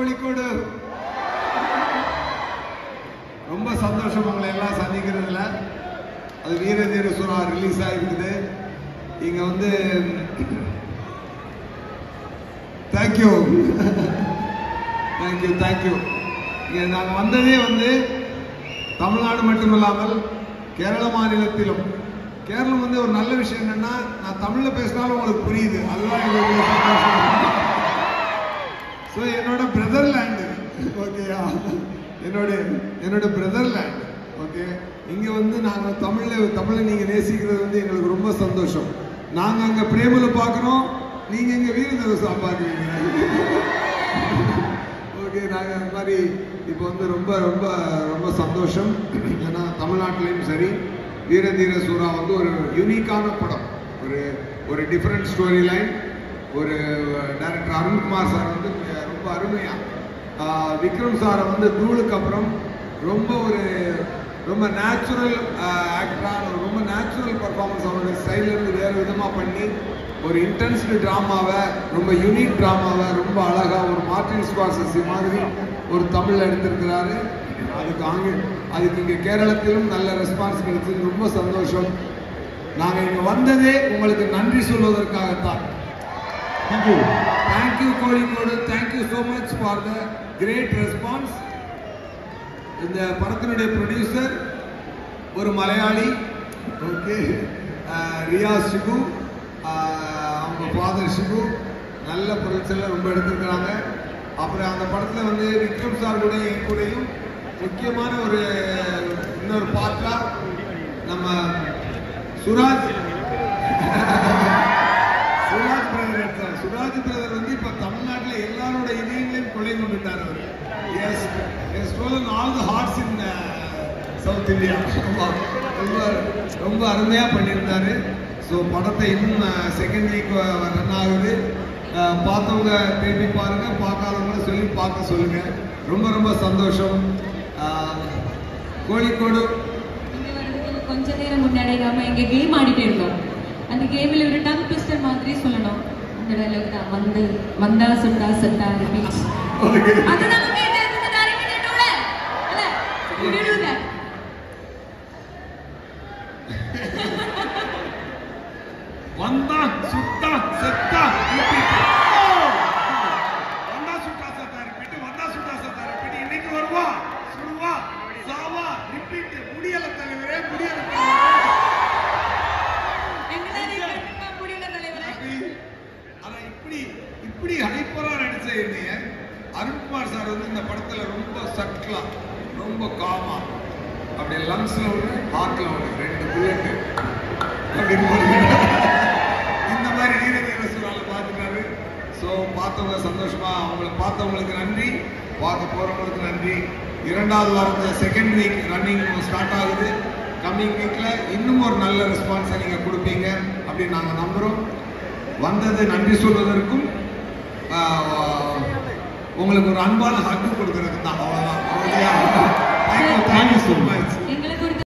கோழிக்கோடு. ரொம்ப சந்தோஷம் உங்களை எல்லாம் சந்திக்கிறதுல. அது வீர தீர சூரா ரிலீஸ் ஆகிருக்குது. இங்க வந்து தேங்க்யூ தேங்க்யூ தேங்க்யூ. இங்க நாங்கள் வந்ததே வந்து தமிழ்நாடு மட்டுமில்லாமல் கேரள மாநிலத்திலும். கேரளம் வந்து ஒரு நல்ல விஷயம் என்னன்னா, நான் தமிழ்ல பேசினாலும் உங்களுக்கு புரியுது. அதுதான் எங்களுக்கு சந்தோஷம். ஸோ என்னோட பிரதர் லேண்டு, ஓகேயா, என்னோட பிரதர் லேண்ட். ஓகே, இங்க வந்து நாங்கள் தமிழை நீங்க நேசிக்கிறது வந்து எங்களுக்கு ரொம்ப சந்தோஷம். நாங்க அங்க பிரேமல பார்க்கிறோம், நீங்க இங்க வீரதேவசா பார்க்குறீங்க. ஓகே, நாங்க அந்த மாதிரி இப்போ வந்து ரொம்ப ரொம்ப ரொம்ப சந்தோஷம். ஏன்னா தமிழ்நாட்டிலையும் சரி வீரதீர சூரா வந்து ஒரு யூனிக்கான படம், ஒரு டிஃப்ரெண்ட் ஸ்டோரி லைன். ஒரு டைரக்டர் அருண்குமார் சார் வந்து ரொம்ப அருமையா, விக்ரம் சாரை வந்து தூளுக்கு அப்புறம் ரொம்ப நேச்சுரல் ஆக்டராக, ரொம்ப நேச்சுரல் பர்ஃபார்மன்ஸ் அவருடைய ஸ்டைலேருந்து வேறு விதமாக பண்ணி ஒரு இன்டென்ஸ்டு ட்ராமாவை, ரொம்ப யூனிக் ட்ராமாவை ரொம்ப அழகாக ஒரு மார்டின் ஸ்கார்செஸி மாதிரி ஒரு தமிழில் எடுத்திருக்கிறாரு. அதுக்கு இங்கே கேரளத்திலும் நல்ல ரெஸ்பான்ஸ் கிடைச்சது. ரொம்ப சந்தோஷம். நாங்கள் இங்கே வந்ததே உங்களுக்கு நன்றி சொல்வதற்காகத்தான். Thank you Kozhikode. Thank you so much for the great response. இந்த படத்தினுடைய ப்ரொடியூசர் ஒரு மலையாளி, ஓகே, ரியாஸ் ஷிபு, அவங்க ஃபாதர் ஷிபு, நல்ல பொருட்ஸ் எல்லாம் ரொம்ப எடுத்துருக்கிறாங்க. அப்புறம் அந்த படத்தில் வந்து விக்ரம் சார் கூட என் கூடயும் முக்கியமான இன்னொரு பாட்டா நம்ம சுராஜ் பிரதர் எடுத்தார். சுராஜ் பிரதர் வந்து இப்ப தமிழ்நாட்டில் எல்லாரோட இதயங்களையும் கொலை கொண்டுட்டார். அவர் stolen all the hearts in South India. ரொம்ப அருமையா பண்ணியிருந்தாரு. ஸோ படத்தை இன்னும் செகண்ட் வீக் ரன் ஆகுது. பார்த்தவங்க திருப்பி பாருங்க, பார்க்காதவங்க சொல்லி பார்க்க சொல்லுங்க. ரொம்ப ரொம்ப சந்தோஷம். கோழிக்கோடு கொஞ்ச நேரம் முன்னாடி நாம இங்க கேம் ஆடிட்டே இருந்தோம். அந்த கேமில் ஒரு டங் ட்விஸ்டர் மாதிரி சொல்லணும். அந்த டயலாக் தான் வந்தா சுட்டா சட்டா ரிப்பீட். அது நம்ம கேட்டே இருந்த டைரக்ட் கேட்டோம்ல. அல்ல கேளுங்க. வந்தா சுட்டா சட்டா ரிப்பீட். வந்தா சுட்டா சட்டா ரிப்பீட். வந்தா சுட்டா சட்டா ரிப்பீட். இன்னைக்கு வருவா சுடுவா சாவா ரிப்பீட். முடியல தலைவரே, முடியல தலைவரே. ஆனா இப்படி ஹைப்பரா நடிச்ச என்னைய அருண்குமார் சார் வந்து இந்த படத்துல ரொம்ப சட்லா, ரொம்ப காமா, அப்படி லங்ஸ்ல ஒன்று, ஹார்ட்ல ஒன்று, 2 புல்லட் அப்படின்னு இந்த மாதிரி வீரதீர சூறால பார்த்துட்டாரு. ஸோ பார்த்தவங்க சந்தோஷமா, அவங்களை பார்த்தவங்களுக்கு நன்றி, பார்க்க போறவங்களுக்கு நன்றி. 2வது வாரத்தில் செகண்ட் வீக் ரன்னிங் ஸ்டார்ட் ஆகுது. கம்மிங் வீக்ல இன்னும் ஒரு நல்ல ரெஸ்பான்ஸை நீங்க கொடுப்பீங்க அப்படின்னு நாங்கள் நம்புறோம். வந்தது நன்றி சொல்வதற்கும் உங்களுக்கு ஒரு அன்பான ஹக்கு கொடுக்கறதுக்கு தான். அவ்வளவுதான். எங்களுக்கு